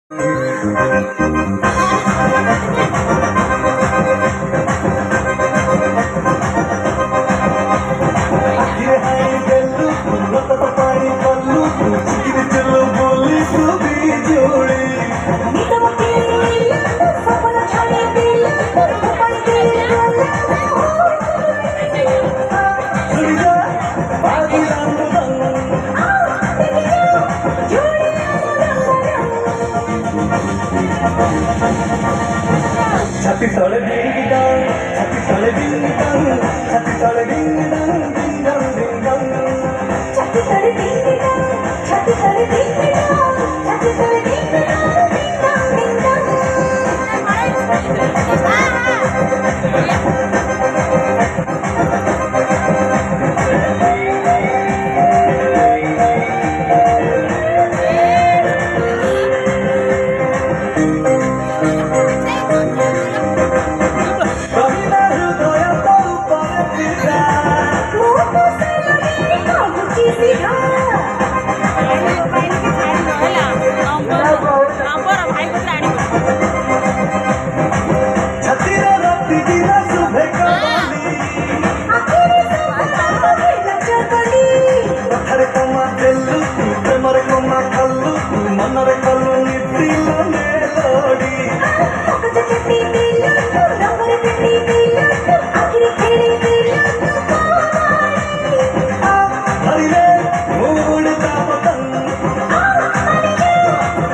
छाती तले डिंग डंग, छाती तले डिंग डंग, छाती तले डिंग डंग, डिंग डंग डिंग डंग। छाती तले डिंग डंग, छाती तले डिंग डंग, छाती तले डिंग डंग, डिंग डंग डिंग डंग। कविता हृदय तल परे पिता, मोटो से लगी कागजी सीधा। छाती रे रत्ती दिना सुभे कमाली, आखिरी सपना बदल जगली। कथरे कमा देलु तू, प्रेमरे कमा कल्लु तू, मनरे कल्लु नितिलो मेलोडी। कागज चट्टी मिलनु, रबर चट्टी मिलनु, आखिरी खेली मिलनु कहानी। हरि रे मूड का पतंग,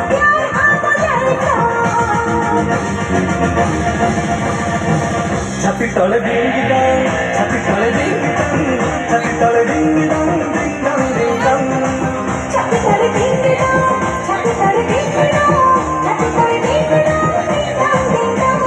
प्यार आवा जाएगा। छाती तले डिंग डंग, छाती तले डिंग डंग, छाती तले डिंग डंग, डिंग डंग डिंग डंग। छाती तले डिंग डंग, छाती तले डिंग डंग, छाती तले डिंग डंग, डिंग डंग डिंग डंग।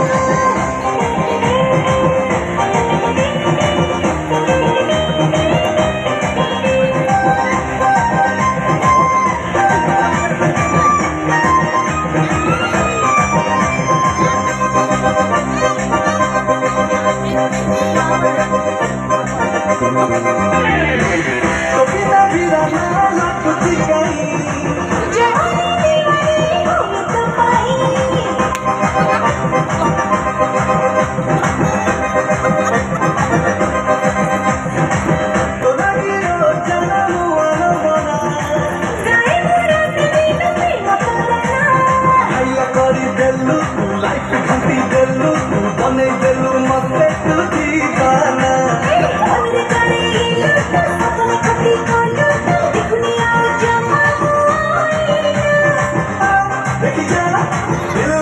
कविता वीराना लखती गई, जवानी दीवानी घूम कमाई। तो लगी रो जनम वाला बना, गाए मोरा नवीन प्रेम करना। हाइला करी देलु तू, लाइफ घंटी देलु तू, बने देलु मस्ते तू दीवाना। हमरे करे लूट, अपने खटी को लूट, दुनिया जमा हुई। देखी जा दिल